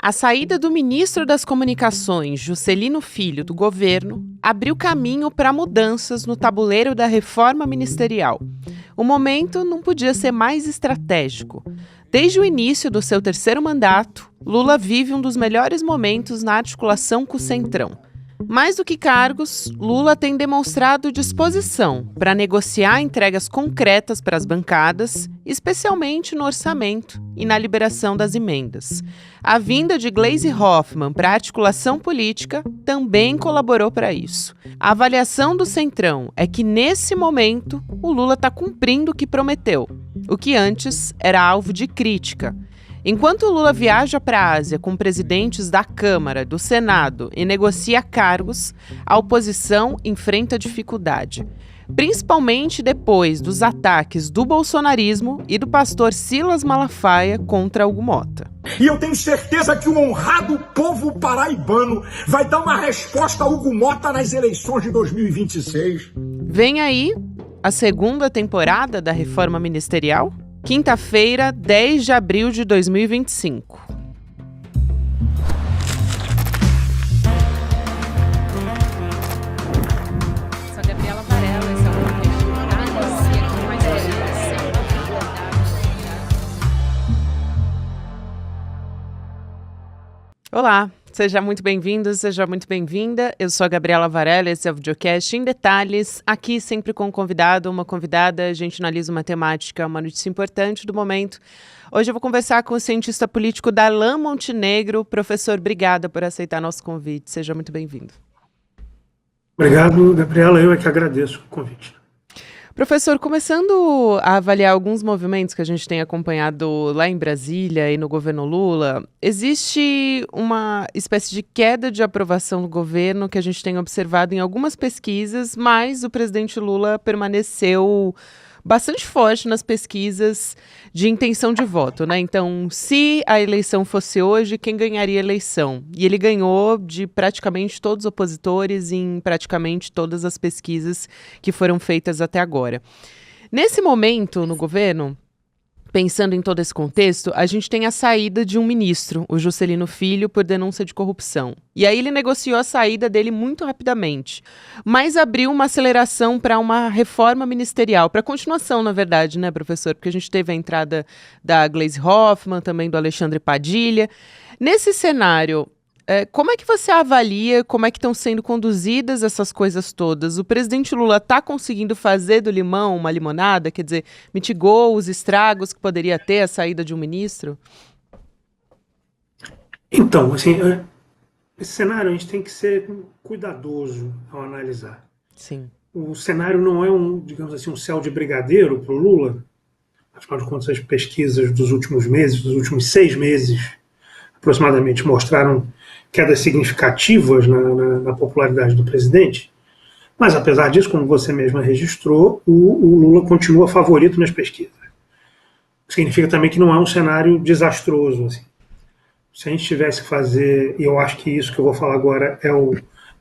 A saída do ministro das Comunicações, Juscelino Filho, do governo, abriu caminho para mudanças no tabuleiro da reforma ministerial. O momento não podia ser mais estratégico. Desde o início do seu terceiro mandato, Lula vive um dos melhores momentos na articulação com o Centrão. Mais do que cargos, Lula tem demonstrado disposição para negociar entregas concretas para as bancadas, especialmente no orçamento e na liberação das emendas. A vinda de Gleisi Hoffmann para a articulação política também colaborou para isso. A avaliação do Centrão é que, nesse momento, o Lula está cumprindo o que prometeu, o que antes era alvo de crítica. Enquanto o Lula viaja para a Ásia com presidentes da Câmara, do Senado e negocia cargos, a oposição enfrenta dificuldade, principalmente depois dos ataques do bolsonarismo e do pastor Silas Malafaia contra Hugo Motta. E eu tenho certeza que o honrado povo paraibano vai dar uma resposta a Hugo Motta nas eleições de 2026. Vem aí a segunda temporada da reforma ministerial? Quinta-feira, 10 de abril de 2025. Sou a Gabriela Varela, esse é o podcast e aqui mais Olá, seja muito bem-vindo, seja muito bem-vinda. Eu sou a Gabriela Varela, esse é o videocast em detalhes. Aqui sempre com um convidado, uma convidada, a gente analisa uma temática, uma notícia importante do momento. Hoje eu vou conversar com o cientista político Darlan Montenegro. Professor, obrigada por aceitar nosso convite. Seja muito bem-vindo. Obrigado, Gabriela. Eu é que agradeço o convite. Professor, começando a avaliar alguns movimentos que a gente tem acompanhado lá em Brasília e no governo Lula, existe uma espécie de queda de aprovação do governo que a gente tem observado em algumas pesquisas, mas o presidente Lula permaneceu bastante forte nas pesquisas de intenção de voto, né? Então, se a eleição fosse hoje, quem ganharia a eleição? E ele ganhou de praticamente todos os opositores em praticamente todas as pesquisas que foram feitas até agora. Nesse momento, no governo, pensando em todo esse contexto, a gente tem a saída de um ministro, o Juscelino Filho, por denúncia de corrupção. E aí ele negociou a saída dele muito rapidamente, mas abriu uma aceleração para uma reforma ministerial, para continuação, na verdade, né, professor? Porque a gente teve a entrada da Gleisi Hoffmann, também do Alexandre Padilha. Nesse cenário, como é que você avalia, como é que estão sendo conduzidas essas coisas todas? O presidente Lula está conseguindo fazer do limão uma limonada? Quer dizer, mitigou os estragos que poderia ter a saída de um ministro? Então, assim, esse cenário a gente tem que ser cuidadoso ao analisar. Sim. O cenário não é digamos assim, um céu de brigadeiro para o Lula. Afinal de contas, as pesquisas dos últimos meses, dos últimos 6 meses, aproximadamente, mostraram quedas significativas na popularidade do presidente, mas apesar disso, como você mesma registrou, o Lula continua favorito nas pesquisas. Significa também que não é um cenário desastroso. Assim. Se a gente tivesse que fazer, e eu acho que isso que eu vou falar agora é o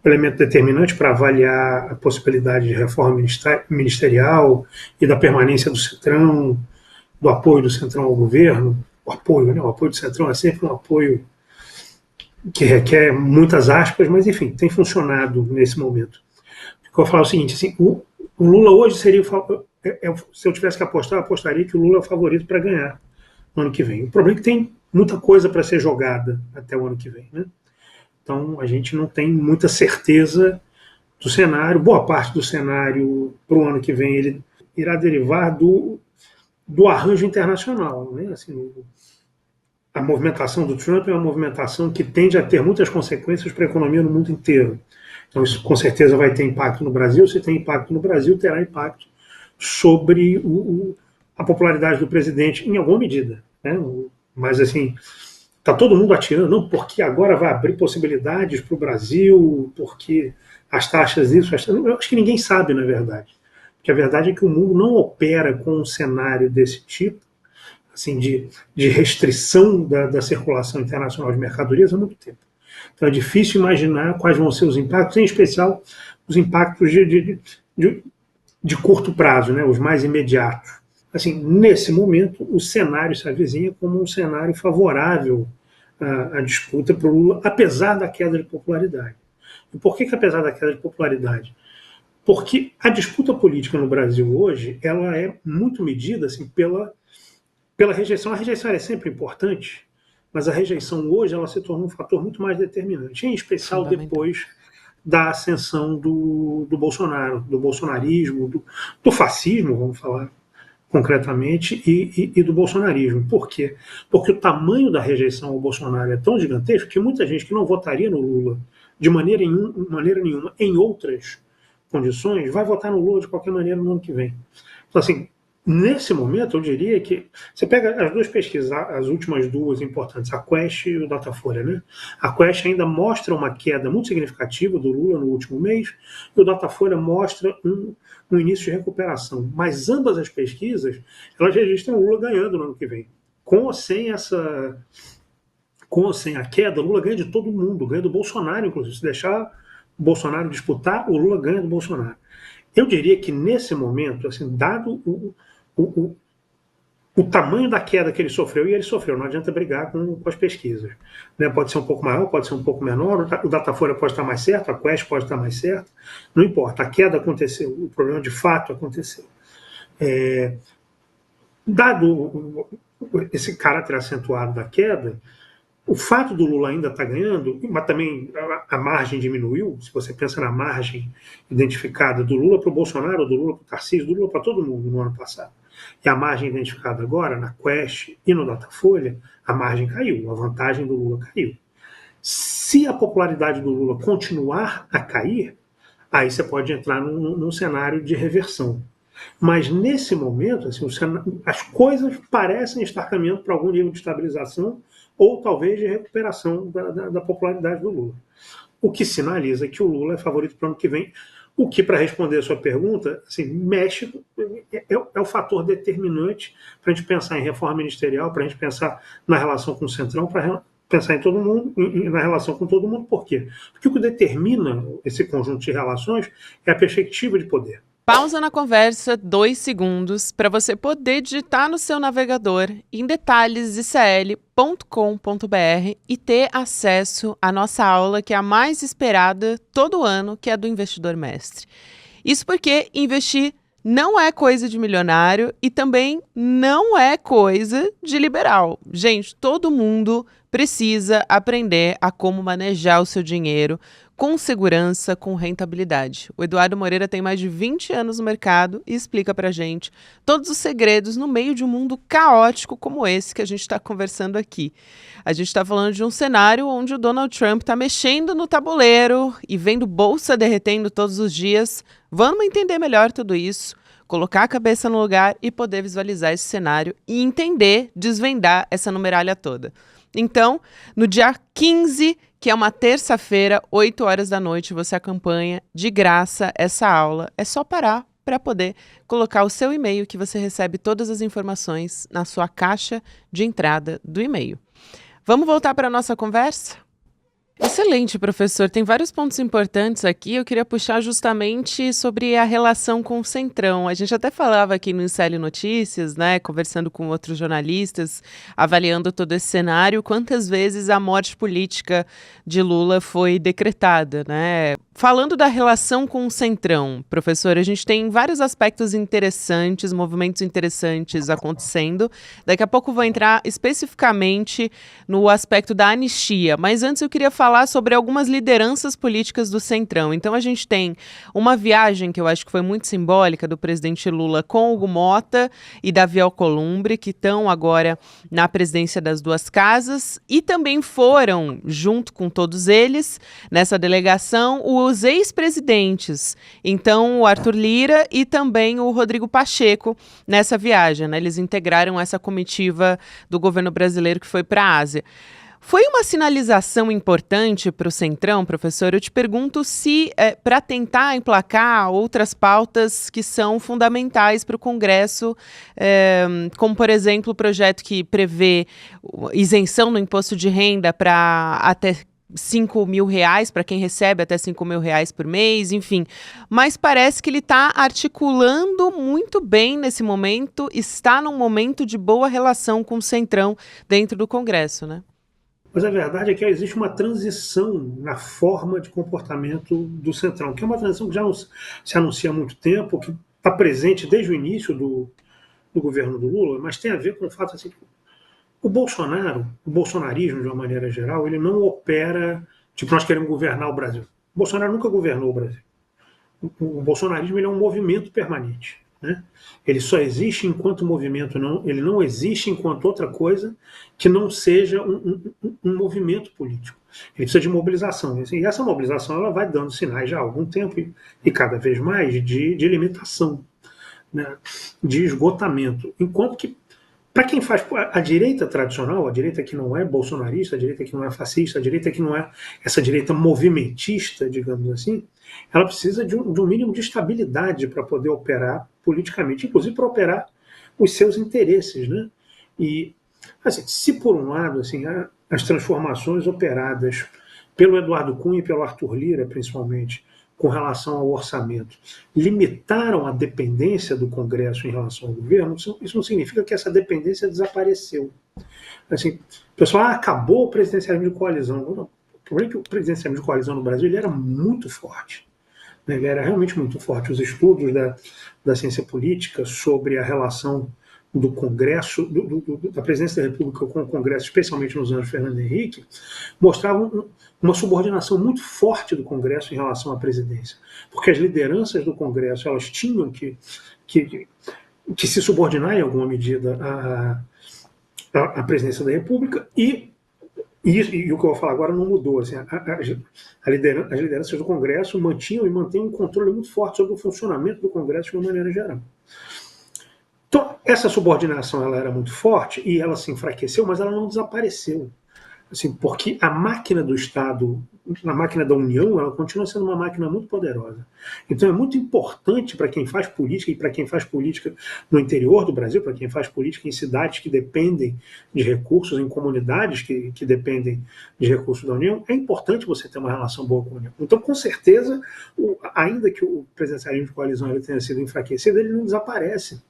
elemento determinante para avaliar a possibilidade de reforma ministerial e da permanência do Centrão, do apoio do Centrão ao governo. O apoio do Centrão é sempre um apoio que requer muitas aspas, mas enfim, tem funcionado nesse momento. Eu vou falar o seguinte, assim, o Lula hoje seria, se eu tivesse que apostar, eu apostaria que o Lula é o favorito para ganhar no ano que vem. O problema é que tem muita coisa para ser jogada até o ano que vem, né? Então a gente não tem muita certeza do cenário, boa parte do cenário para o ano que vem ele irá derivar do arranjo internacional, né? Assim, a movimentação do Trump é uma movimentação que tende a ter muitas consequências para a economia no mundo inteiro. Então isso com certeza vai ter impacto no Brasil. Se tem impacto no Brasil, terá impacto sobre a popularidade do presidente em alguma medida, né? Mas assim, está todo mundo atirando, não, porque agora vai abrir possibilidades para o Brasil, porque as taxas isso, eu acho que ninguém sabe, na verdade. Porque a verdade é que o mundo não opera com um cenário desse tipo, assim, de restrição da circulação internacional de mercadorias há muito tempo. Então é difícil imaginar quais vão ser os impactos, em especial os impactos de curto prazo, né, os mais imediatos. Assim, nesse momento, o cenário se avizinha como um cenário favorável a disputa para o Lula, apesar da queda de popularidade. E por que apesar da queda de popularidade? Porque a disputa política no Brasil hoje ela é muito medida assim, pela rejeição. A rejeição é sempre importante, mas a rejeição hoje ela se tornou um fator muito mais determinante, em especial depois da ascensão do Bolsonaro, do bolsonarismo, do fascismo, vamos falar concretamente, e do bolsonarismo. Por quê? Porque o tamanho da rejeição ao Bolsonaro é tão gigantesco que muita gente que não votaria no Lula de maneira nenhuma em outras condições vai votar no Lula de qualquer maneira no ano que vem. Então, assim, nesse momento, eu diria que você pega as duas pesquisas, as últimas duas importantes, a Quest e o Datafolha, né? A Quest ainda mostra uma queda muito significativa do Lula no último mês e o Datafolha mostra um início de recuperação. Mas ambas as pesquisas, elas registram o Lula ganhando no ano que vem. Com ou sem a queda, o Lula ganha de todo mundo, ganha do Bolsonaro, inclusive. Se deixar o Bolsonaro disputar, o Lula ganha do Bolsonaro. Eu diria que nesse momento, assim, dado o tamanho da queda que ele sofreu, e ele sofreu, não adianta brigar com as pesquisas. Né? Pode ser um pouco maior, pode ser um pouco menor, o Datafolha pode estar mais certo, a Quest pode estar mais certa, não importa, a queda aconteceu, o problema de fato aconteceu. Dado esse caráter acentuado da queda, o fato do Lula ainda estar ganhando, mas também a margem diminuiu, se você pensa na margem identificada do Lula para o Bolsonaro, do Lula para o Tarcísio, do Lula para todo mundo no ano passado. E a margem identificada agora, na Quest e no Datafolha, a margem caiu, a vantagem do Lula caiu. Se a popularidade do Lula continuar a cair, aí você pode entrar num cenário de reversão. Mas nesse momento, assim, as coisas parecem estar caminhando para algum nível de estabilização ou talvez de recuperação da popularidade do Lula. O que sinaliza que o Lula é favorito para o ano que vem. O que, para responder a sua pergunta, assim, mexe, é o fator determinante para a gente pensar em reforma ministerial, para a gente pensar na relação com o Centrão, para pensar em todo mundo, na relação com todo mundo. Por quê? Porque o que determina esse conjunto de relações é a perspectiva de poder. Pausa na conversa, 2 segundos, para você poder digitar no seu navegador em detalhesicl.com.br e ter acesso à nossa aula, que é a mais esperada todo ano, que é a do Investidor Mestre. Isso porque investir não é coisa de milionário e também não é coisa de liberal. Gente, todo mundo precisa aprender a como manejar o seu dinheiro com segurança, com rentabilidade. O Eduardo Moreira tem mais de 20 anos no mercado e explica pra gente todos os segredos no meio de um mundo caótico como esse que a gente está conversando aqui. A gente está falando de um cenário onde o Donald Trump está mexendo no tabuleiro e vendo bolsa derretendo todos os dias. Vamos entender melhor tudo isso, colocar a cabeça no lugar e poder visualizar esse cenário e entender, desvendar essa numeralha toda. Então, no dia 15, que é uma terça-feira, 8 horas da noite, você acompanha de graça essa aula. É só parar para poder colocar o seu e-mail, que você recebe todas as informações na sua caixa de entrada do e-mail. Vamos voltar para a nossa conversa? Excelente, professor. Tem vários pontos importantes aqui. Eu queria puxar justamente sobre a relação com o Centrão. A gente até falava aqui no ICL Notícias, né, conversando com outros jornalistas, avaliando todo esse cenário, quantas vezes a morte política de Lula foi decretada, né? Falando da relação com o Centrão, professor, a gente tem vários aspectos interessantes, movimentos interessantes acontecendo. Daqui a pouco vou entrar especificamente no aspecto da anistia, mas antes eu queria falar sobre algumas lideranças políticas do Centrão. Então a gente tem uma viagem que eu acho que foi muito simbólica do presidente Lula com Hugo Mota e Davi Alcolumbre, que estão agora na presidência das duas casas, e também foram, junto com todos eles, nessa delegação, os ex-presidentes, então o Arthur Lira e também o Rodrigo Pacheco nessa viagem, né? Eles integraram essa comitiva do governo brasileiro que foi para a Ásia. Foi uma sinalização importante para o Centrão, professor? Eu te pergunto se, para tentar emplacar outras pautas que são fundamentais para o Congresso, como, por exemplo, o projeto que prevê isenção no imposto de renda para até R$5.000, para quem recebe até R$5.000 por mês, enfim. Mas parece que ele está articulando muito bem nesse momento, está num momento de boa relação com o Centrão dentro do Congresso, né? Mas a verdade é que existe uma transição na forma de comportamento do Centrão, que é uma transição que já se anuncia há muito tempo, que está presente desde o início do governo do Lula, mas tem a ver com o fato assim, o bolsonarismo, de uma maneira geral, ele não opera, tipo, nós queremos governar o Brasil. O Bolsonaro nunca governou o Brasil. O bolsonarismo ele é um movimento permanente. Né? Ele só existe enquanto movimento, ele não existe enquanto outra coisa que não seja um movimento político. Ele precisa de mobilização. E essa mobilização ela vai dando sinais já há algum tempo e cada vez mais de limitação, né? De esgotamento. Enquanto que, para quem faz a direita tradicional, a direita que não é bolsonarista, a direita que não é fascista, a direita que não é essa direita movimentista, digamos assim, ela precisa de um mínimo de estabilidade para poder operar politicamente, inclusive para operar os seus interesses. Né? E, assim, se por um lado assim, as transformações operadas pelo Eduardo Cunha e pelo Arthur Lira, principalmente, com relação ao orçamento, limitaram a dependência do Congresso em relação ao governo, isso não significa que essa dependência desapareceu. Assim, o pessoal, acabou o presidencialismo de coalizão. Não, o problema é que o presidencialismo de coalizão no Brasil ele era muito forte. Né? Ele era realmente muito forte. Os estudos da ciência política sobre a relação do Congresso, da presidência da República com o Congresso, especialmente nos anos Fernando Henrique, mostravam uma subordinação muito forte do Congresso em relação à presidência. Porque as lideranças do Congresso elas tinham que se subordinar em alguma medida à presidência da República e o que eu vou falar agora não mudou. Assim, as lideranças do Congresso mantinham e mantêm um controle muito forte sobre o funcionamento do Congresso de uma maneira geral. Então, essa subordinação ela era muito forte e ela se enfraqueceu, mas ela não desapareceu. Assim, porque a máquina do Estado, a máquina da União, ela continua sendo uma máquina muito poderosa. Então é muito importante para quem faz política e para quem faz política no interior do Brasil, para quem faz política em cidades que dependem de recursos, em comunidades que dependem de recursos da União, é importante você ter uma relação boa com a União. Então, com certeza, ainda que o presidencialismo de coalizão ele tenha sido enfraquecido, ele não desaparece.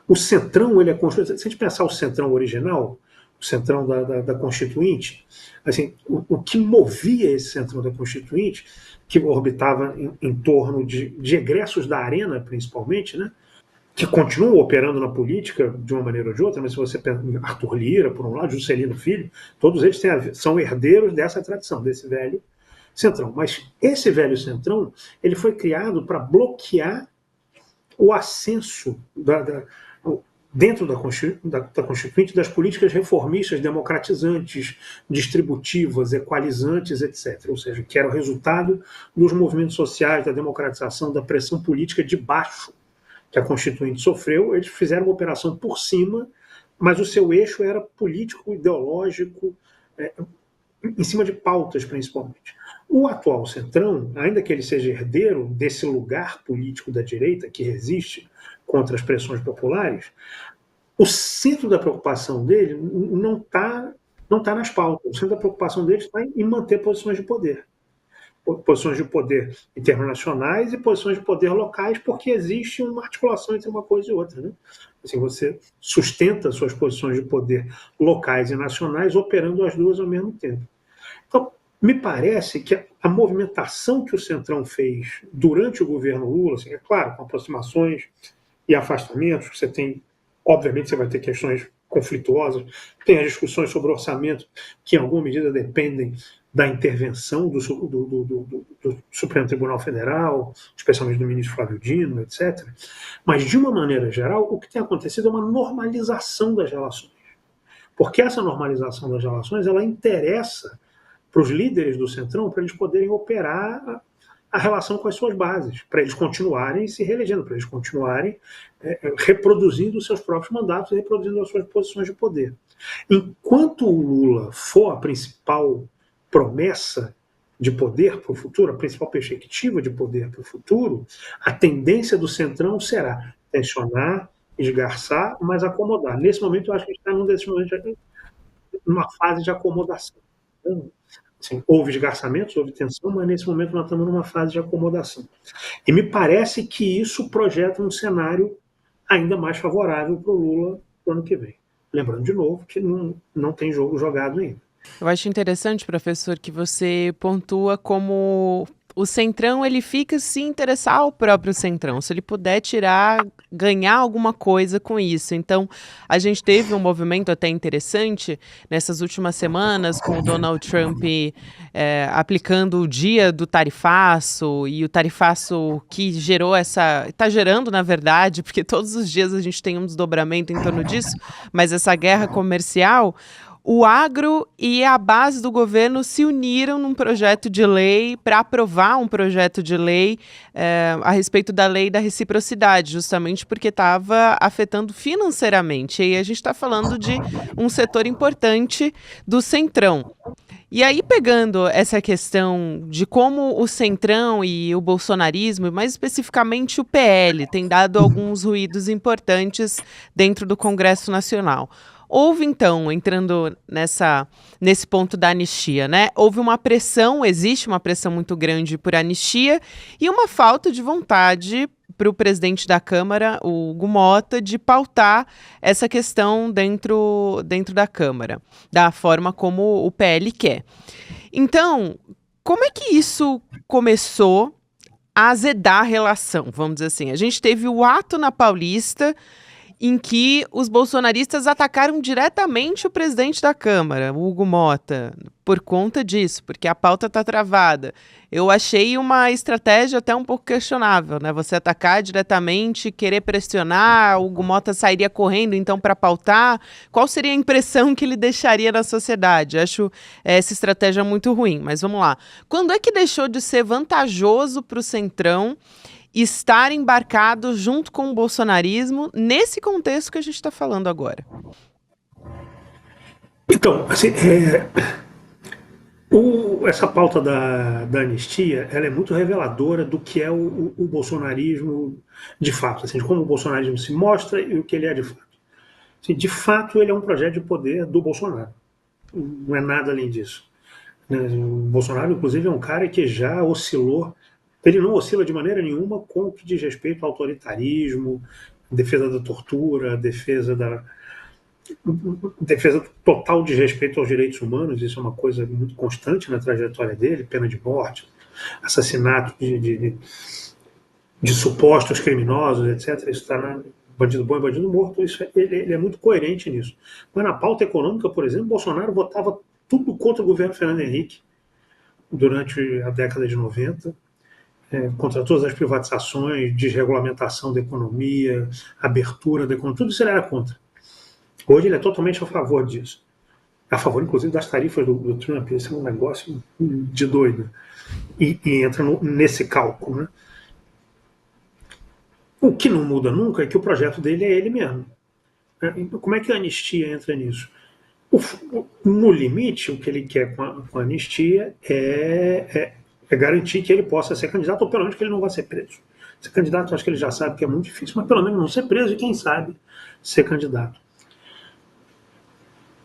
O Centrão, ele é construído. Se a gente pensar o Centrão original, o Centrão da Constituinte, assim, o que movia esse Centrão da Constituinte, que orbitava em torno de egressos da Arena, principalmente, né, que continuam operando na política de uma maneira ou de outra, mas se você pensa em Arthur Lira, por um lado, Juscelino Filho, todos eles são herdeiros dessa tradição, desse velho Centrão. Mas esse velho Centrão ele foi criado para bloquear o ascenso dentro da Constituinte, das políticas reformistas, democratizantes, distributivas, equalizantes, etc. Ou seja, que era o resultado dos movimentos sociais, da democratização, da pressão política de baixo que a Constituinte sofreu. Eles fizeram uma operação por cima, mas o seu eixo era político, ideológico, em cima de pautas, principalmente. O atual Centrão, ainda que ele seja herdeiro desse lugar político da direita que resiste contra as pressões populares, o centro da preocupação dele não está nas pautas. O centro da preocupação dele está em manter posições de poder. Posições de poder internacionais e posições de poder locais, porque existe uma articulação entre uma coisa e outra. Né? Assim, você sustenta suas posições de poder locais e nacionais operando as duas ao mesmo tempo. Então, me parece que a movimentação que o Centrão fez durante o governo Lula, assim, é claro, com aproximações e afastamentos, você tem, obviamente, você vai ter questões conflituosas, tem as discussões sobre orçamento que, em alguma medida, dependem da intervenção do Supremo Tribunal Federal, especialmente do ministro Flávio Dino, etc. Mas, de uma maneira geral, o que tem acontecido é uma normalização das relações. Porque essa normalização das relações, ela interessa para os líderes do Centrão, para eles poderem operar a relação com as suas bases, para eles continuarem se reelegendo, para eles continuarem reproduzindo os seus próprios mandatos e reproduzindo as suas posições de poder. Enquanto o Lula for a principal promessa de poder para o futuro, a principal perspectiva de poder para o futuro, a tendência do Centrão será tensionar, esgarçar, mas acomodar. Nesse momento, eu acho que a gente está numa fase de acomodação. Então, assim, houve esgarçamentos, houve tensão, mas nesse momento nós estamos numa fase de acomodação. E me parece que isso projeta um cenário ainda mais favorável para o Lula no ano que vem. Lembrando de novo que não tem jogo jogado ainda. Eu acho interessante, professor, que você pontua como o Centrão ele fica se interessar ao próprio Centrão, se ele puder tirar, ganhar alguma coisa com isso. Então, a gente teve um movimento até interessante nessas últimas semanas com o Donald Trump aplicando o dia do tarifaço e o tarifaço que gerou está gerando, na verdade, porque todos os dias a gente tem um desdobramento em torno disso, mas essa guerra comercial. O agro e a base do governo se uniram num projeto de lei para aprovar um projeto de lei a respeito da lei da reciprocidade, justamente porque estava afetando financeiramente. E aí a gente está falando de um setor importante do Centrão. E aí, pegando essa questão de como o Centrão e o bolsonarismo, e mais especificamente o PL, tem dado alguns ruídos importantes dentro do Congresso Nacional. Houve, então, entrando nesse ponto da anistia, né? Houve uma pressão, existe uma pressão muito grande por anistia e uma falta de vontade para o presidente da Câmara, o Hugo Mota, de pautar essa questão dentro da Câmara, da forma como o PL quer. Então, como é que isso começou a azedar a relação, vamos dizer assim? A gente teve o ato na Paulista em que os bolsonaristas atacaram diretamente o presidente da Câmara, o Hugo Mota, por conta disso, porque a pauta está travada. Eu achei uma estratégia até um pouco questionável, né? Você atacar diretamente, querer pressionar, o Hugo Mota sairia correndo, então, para pautar. Qual seria a impressão que ele deixaria na sociedade? Acho essa estratégia muito ruim, mas vamos lá. Quando é que deixou de ser vantajoso para o Centrão estar embarcado junto com o bolsonarismo nesse contexto que a gente está falando agora? Então, assim, essa pauta da anistia, ela é muito reveladora do que é o bolsonarismo de fato, assim, de como o bolsonarismo se mostra e o que ele é de fato. Assim, de fato, ele é um projeto de poder do Bolsonaro. Não é nada além disso. O Bolsonaro, inclusive, é um cara que já oscilou. Ele não oscila de maneira nenhuma com o que diz respeito ao autoritarismo, defesa da tortura, defesa total de respeito aos direitos humanos. Isso é uma coisa muito constante na trajetória dele, pena de morte, assassinato de supostos criminosos, etc. Isso está na bandido bom e bandido morto. Ele é muito coerente nisso. Mas na pauta econômica, por exemplo, Bolsonaro votava tudo contra o governo Fernando Henrique durante a década de 90. Contra todas as privatizações, desregulamentação da economia, abertura da economia, tudo isso ele era contra. Hoje ele é totalmente a favor disso. A favor, inclusive, das tarifas do Trump. Esse é um negócio de doido. E entra nesse cálculo. Né? O que não muda nunca é que o projeto dele é ele mesmo. Como é que a anistia entra nisso? No limite, o que ele quer com a anistia é garantir que ele possa ser candidato, ou pelo menos que ele não vai ser preso. Ser candidato, acho que ele já sabe que é muito difícil, mas pelo menos não ser preso e, quem sabe, ser candidato.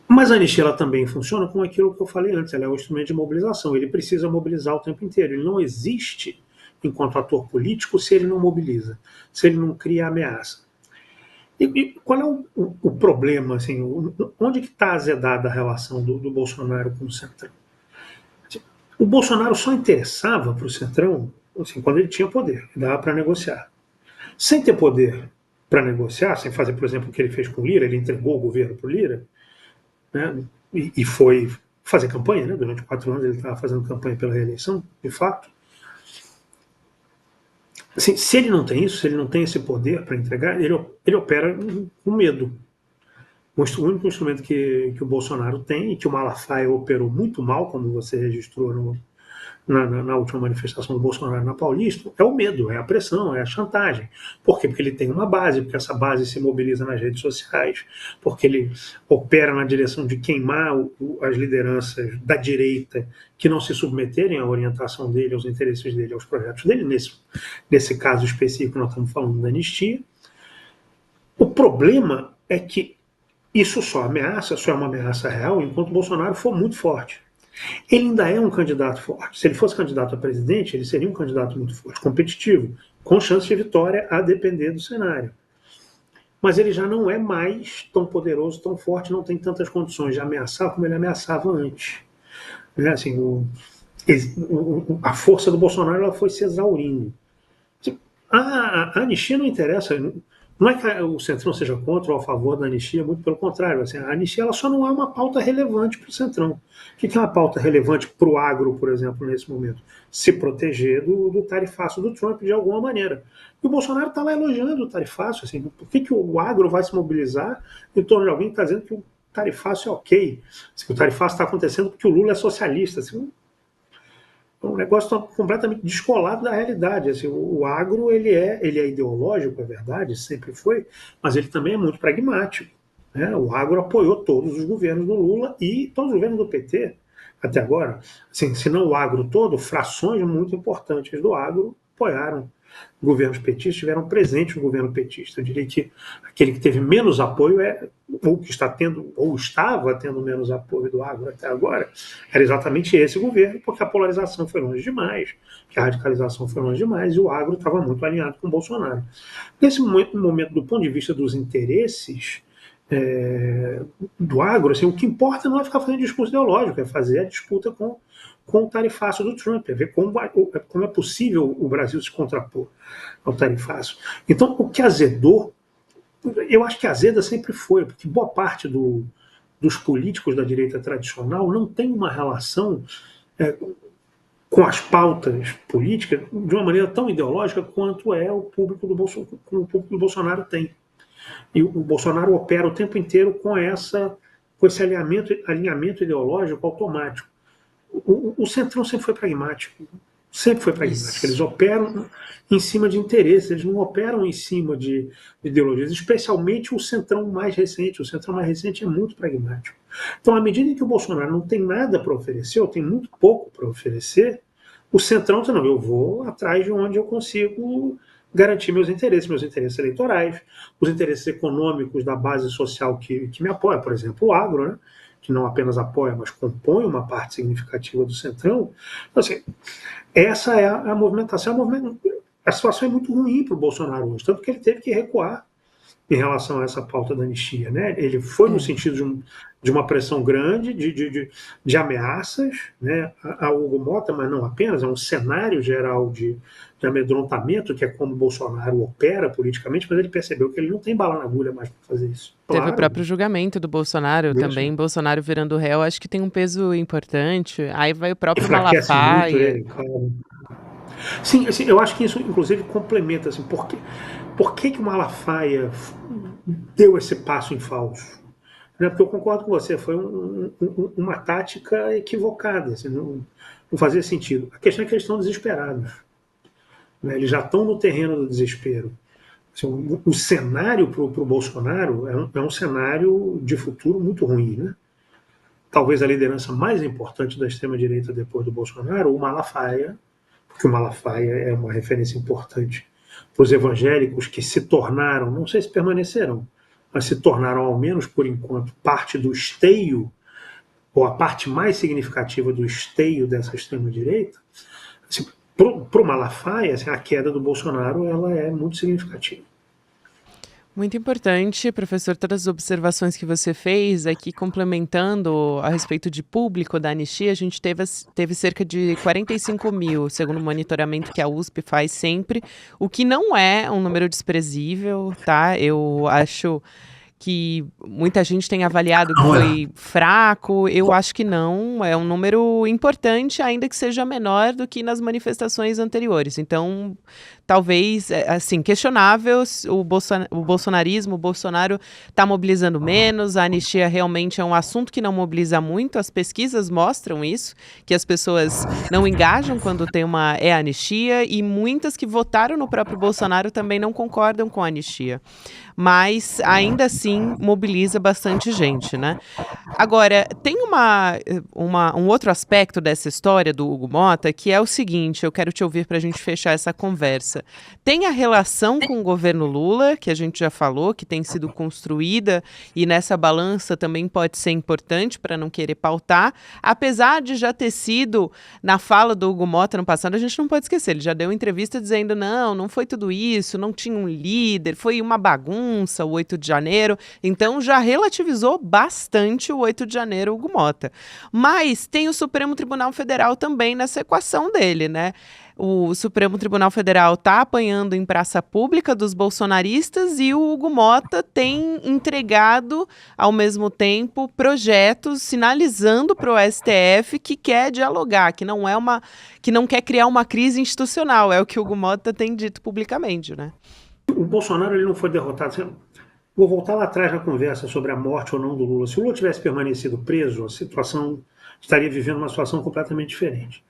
Mas a anistia ela também funciona com aquilo que eu falei antes, ela é um instrumento de mobilização, ele precisa mobilizar o tempo inteiro, ele não existe enquanto ator político se ele não mobiliza, se ele não cria ameaça. E qual é o problema, assim, onde que está azedada a relação do Bolsonaro com o Centrão? O Bolsonaro só interessava para o Centrão assim, quando ele tinha poder, dava para negociar. Sem ter poder para negociar, sem fazer, por exemplo, o que ele fez com o Lira, ele entregou o governo para o Lira, né, e foi fazer campanha, né, durante 4 anos ele estava fazendo campanha pela reeleição, de fato. Assim, se ele não tem isso, se ele não tem esse poder para entregar, ele opera com medo. O único instrumento que o Bolsonaro tem, e que o Malafaia operou muito mal, como você registrou na última manifestação do Bolsonaro na Paulista, é o medo, é a pressão, é a chantagem. Por quê? Porque ele tem uma base, porque essa base se mobiliza nas redes sociais, porque ele opera na direção de queimar as lideranças da direita que não se submeterem à orientação dele, aos interesses dele, aos projetos dele. Nesse caso específico, nós estamos falando da anistia. O problema é que isso só é uma ameaça real enquanto o Bolsonaro for muito forte. Ele ainda é um candidato forte. Se ele fosse candidato a presidente, ele seria um candidato muito forte, competitivo, com chance de vitória a depender do cenário. mas ele já não é mais tão poderoso, tão forte, não tem tantas condições de ameaçar como ele ameaçava antes. Né? Assim, a força do Bolsonaro ela foi se exaurindo. A anistia não interessa. Não é que o Centrão seja contra ou a favor da anistia, muito pelo contrário. Assim, a anistia ela só não é uma pauta relevante para o Centrão. O que é uma pauta relevante para o agro, por exemplo, nesse momento? Se proteger do tarifaço do Trump de alguma maneira. E o Bolsonaro está lá elogiando o tarifaço. Assim, por que o agro vai se mobilizar em torno de alguém que está dizendo que o tarifaço é ok? Assim, o tarifaço está acontecendo porque o Lula é socialista. Assim, um negócio completamente descolado da realidade. Assim, o agro ele é ideológico, é verdade, sempre foi, mas ele também é muito pragmático. Né? O agro apoiou todos os governos do Lula e todos os governos do PT até agora. Assim, se não o agro todo, frações muito importantes do agro apoiaram governos petistas, estiveram presentes no governo petista. Eu diria que aquele que teve menos apoio ou que está tendo, ou estava tendo menos apoio do agro até agora, era exatamente esse governo, porque a polarização foi longe demais, que a radicalização foi longe demais, e o agro estava muito alinhado com o Bolsonaro. Nesse momento, do ponto de vista dos interesses do agro, assim, o que importa não é ficar fazendo discurso ideológico, é fazer a disputa com o tarifaço do Trump, é ver como é possível o Brasil se contrapor ao tarifaço. Então, o que azedou, eu acho que azeda sempre foi, porque boa parte dos políticos da direita tradicional não tem uma relação com as pautas políticas de uma maneira tão ideológica quanto o público do Bolsonaro tem. E o Bolsonaro opera o tempo inteiro com esse alinhamento ideológico automático. O Centrão sempre foi pragmático. Sempre foi pragmático. Isso. Eles operam em cima de interesses, eles não operam em cima de ideologias, especialmente o Centrão mais recente. O Centrão mais recente é muito pragmático. Então, à medida que o Bolsonaro não tem nada para oferecer, ou tem muito pouco para oferecer, o Centrão diz, não, eu vou atrás de onde eu consigo garantir meus interesses eleitorais, os interesses econômicos da base social que me apoia, por exemplo, o agro, né? Que não apenas apoia, mas compõe uma parte significativa do Centrão. Então, assim, essa é a movimentação. A situação é muito ruim para o Bolsonaro hoje, tanto que ele teve que recuar em relação a essa pauta da anistia. Né? Ele foi no sentido de uma pressão grande, de ameaças, né, a Hugo Mota, mas não apenas, é um cenário geral de amedrontamento, que é como o Bolsonaro opera politicamente, mas ele percebeu que ele não tem bala na agulha mais para fazer isso. Teve o próprio julgamento do Bolsonaro também, Bolsonaro virando réu, acho que tem um peso importante. Aí vai o próprio Malafaia. Sim, assim, eu acho que isso, inclusive, complementa. Assim, por que o Malafaia deu esse passo em falso? Porque eu concordo com você, foi uma tática equivocada, assim, não fazia sentido. A questão é que eles estão desesperados. Né? Eles já estão no terreno do desespero. Assim, o cenário para o Bolsonaro é um cenário de futuro muito ruim. Né? Talvez a liderança mais importante da extrema-direita depois do Bolsonaro, o Malafaia, porque o Malafaia é uma referência importante para os evangélicos que se tornaram, não sei se permanecerão, mas se tornaram, ao menos por enquanto, parte do esteio, ou a parte mais significativa do esteio dessa extrema-direita. Assim, para o Malafaia, assim, a queda do Bolsonaro ela é muito significativa. Muito importante, professor, todas as observações que você fez aqui, complementando a respeito de público da anistia, a gente teve cerca de 45 mil, segundo o monitoramento que a USP faz sempre, o que não é um número desprezível, tá? Eu acho que muita gente tem avaliado que foi fraco, eu acho que não, é um número importante, ainda que seja menor do que nas manifestações anteriores. Então, talvez, assim, questionável, o bolsonarismo, o Bolsonaro está mobilizando menos, a anistia realmente é um assunto que não mobiliza muito, as pesquisas mostram isso, que as pessoas não engajam quando tem uma anistia, e muitas que votaram no próprio Bolsonaro também não concordam com a anistia. Mas, ainda assim, sim mobiliza bastante gente, né? Agora, tem um outro aspecto dessa história do Hugo Motta, que é o seguinte, eu quero te ouvir para a gente fechar essa conversa. Tem a relação com o governo Lula, que a gente já falou, que tem sido construída, e nessa balança também pode ser importante para não querer pautar, apesar de já ter sido, na fala do Hugo Motta no passado, a gente não pode esquecer, ele já deu entrevista dizendo, não foi tudo isso, não tinha um líder, foi uma bagunça o 8 de janeiro, então já relativizou bastante o 8 de janeiro, Hugo Motta. Mas tem o Supremo Tribunal Federal também nessa equação dele, né? O Supremo Tribunal Federal está apanhando em praça pública dos bolsonaristas e o Hugo Motta tem entregado, ao mesmo tempo, projetos sinalizando para o STF que quer dialogar, que não quer criar uma crise institucional, é o que o Hugo Motta tem dito publicamente, né? O Bolsonaro ele não foi derrotado. Vou voltar lá atrás na conversa sobre a morte ou não do Lula. Se o Lula tivesse permanecido preso, a situação estaria vivendo uma situação completamente diferente.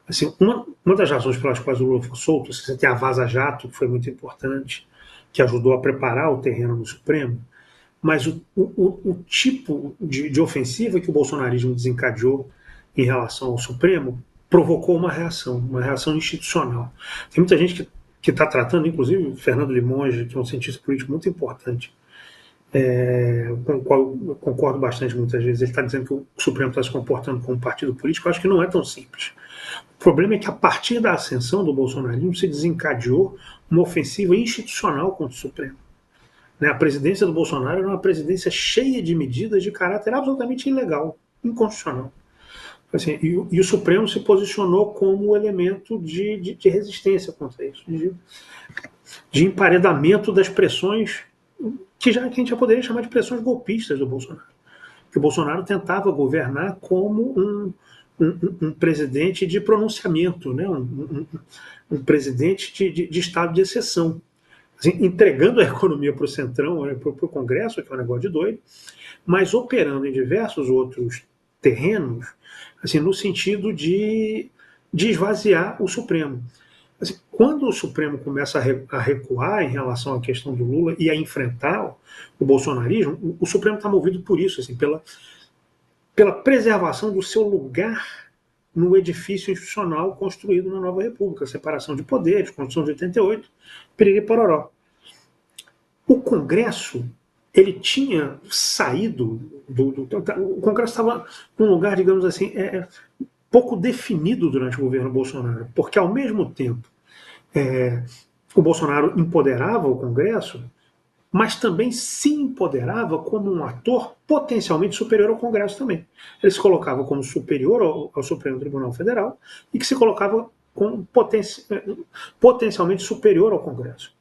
Assim, uma das razões pelas quais o Lula foi solto, você tem a Vaza Jato, que foi muito importante, que ajudou a preparar o terreno no Supremo, mas o tipo de ofensiva que o bolsonarismo desencadeou em relação ao Supremo provocou uma reação institucional. Tem muita gente que está tratando, inclusive o Fernando Limonge, que é um cientista político muito importante, com o qual eu concordo bastante muitas vezes, ele está dizendo que o Supremo está se comportando como um partido político. Eu acho que não é tão simples. O problema é que a partir da ascensão do bolsonarismo se desencadeou uma ofensiva institucional contra o Supremo. A presidência do Bolsonaro era uma presidência cheia de medidas de caráter absolutamente ilegal, inconstitucional. Assim, e o Supremo se posicionou como elemento de resistência contra isso, de emparedamento das pressões que a gente já poderia chamar de pressões golpistas do Bolsonaro. Que o Bolsonaro tentava governar como um presidente de pronunciamento, né? um presidente de estado de exceção, assim, entregando a economia para o Centrão, para o Congresso, que é um negócio de doido, mas operando em diversos outros terrenos, assim, no sentido de esvaziar o Supremo. Assim, quando o Supremo começa a recuar em relação à questão do Lula e a enfrentar o bolsonarismo, o Supremo está movido por isso, assim, pela preservação do seu lugar no edifício institucional construído na Nova República, separação de poderes, Constituição de 88, piriri pororó. O Congresso, ele tinha saído o Congresso estava num lugar, digamos assim, pouco definido durante o governo Bolsonaro, porque ao mesmo tempo o Bolsonaro empoderava o Congresso, mas também se empoderava como um ator potencialmente superior ao Congresso também. Ele se colocava como superior ao Supremo Tribunal Federal e que se colocava como potencialmente superior ao Congresso.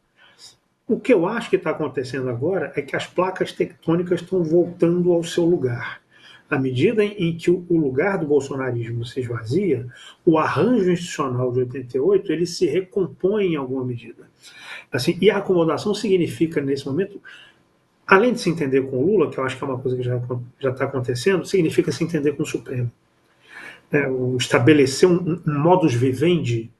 O que eu acho que está acontecendo agora é que as placas tectônicas estão voltando ao seu lugar. À medida em que o lugar do bolsonarismo se esvazia, o arranjo institucional de 88 ele se recompõe em alguma medida. Assim, e a acomodação significa, nesse momento, além de se entender com o Lula, que eu acho que é uma coisa que já está acontecendo, significa se entender com o Supremo. Estabelecer um modus vivendi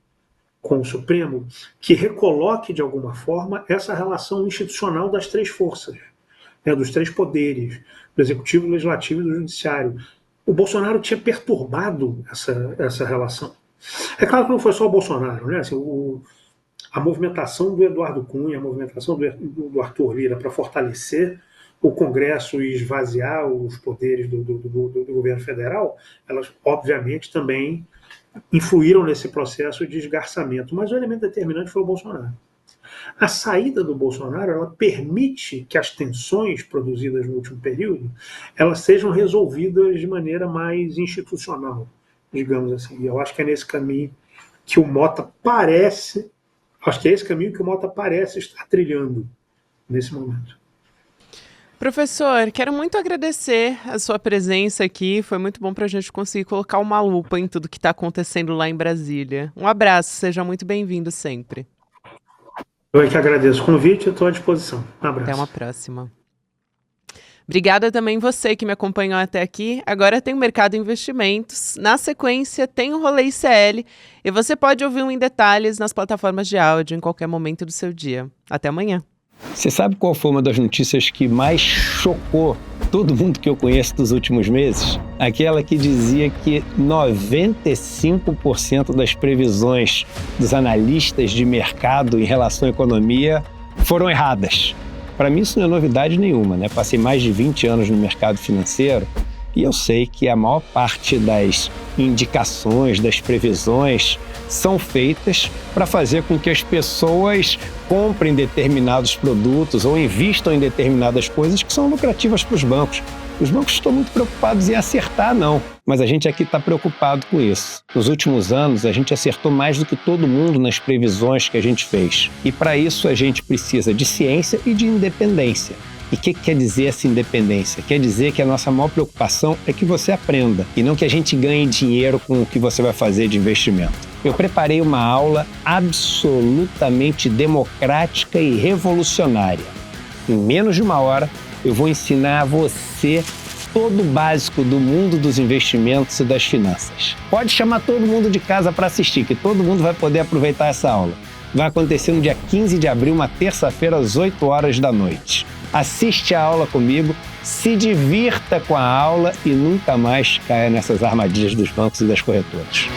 com o Supremo que recoloque, de alguma forma, essa relação institucional das três forças, dos três poderes, do Executivo, do Legislativo e do Judiciário. O Bolsonaro tinha perturbado essa relação. É claro que não foi só o Bolsonaro, né? Assim, a movimentação do Eduardo Cunha, a movimentação do Arthur Lira para fortalecer o Congresso e esvaziar os poderes do governo federal, elas, obviamente, também influíram nesse processo de esgarçamento. Mas o elemento determinante foi o Bolsonaro. A saída do Bolsonaro ela permite que as tensões produzidas no último período elas sejam resolvidas de maneira mais institucional, digamos assim. E eu acho que é nesse caminho que o Motta parece estar trilhando nesse momento. Professor, quero muito agradecer a sua presença aqui. Foi muito bom para a gente conseguir colocar uma lupa em tudo que está acontecendo lá em Brasília. Um abraço, seja muito bem-vindo sempre. Eu que agradeço o convite e estou à disposição. Um abraço. Até uma próxima. Obrigada também você que me acompanhou até aqui. Agora tem o Mercado Investimentos. Na sequência tem o Rolê ICL e você pode ouvir um em detalhes nas plataformas de áudio em qualquer momento do seu dia. Até amanhã. Você sabe qual foi uma das notícias que mais chocou todo mundo que eu conheço dos últimos meses? Aquela que dizia que 95% das previsões dos analistas de mercado em relação à economia foram erradas. Para mim isso não é novidade nenhuma, né? Passei mais de 20 anos no mercado financeiro e eu sei que a maior parte das indicações, das previsões, são feitas para fazer com que as pessoas comprem determinados produtos ou invistam em determinadas coisas que são lucrativas para os bancos. Os bancos estão muito preocupados em acertar, não. Mas a gente aqui está preocupado com isso. Nos últimos anos, a gente acertou mais do que todo mundo nas previsões que a gente fez. E para isso, a gente precisa de ciência e de independência. E o que quer dizer essa independência? Quer dizer que a nossa maior preocupação é que você aprenda e não que a gente ganhe dinheiro com o que você vai fazer de investimento. Eu preparei uma aula absolutamente democrática e revolucionária. Em menos de uma hora, eu vou ensinar a você todo o básico do mundo dos investimentos e das finanças. Pode chamar todo mundo de casa para assistir, que todo mundo vai poder aproveitar essa aula. Vai acontecer no dia 15 de abril, uma terça-feira, às 8 horas da noite. Assiste a aula comigo, se divirta com a aula e nunca mais caia nessas armadilhas dos bancos e das corretoras.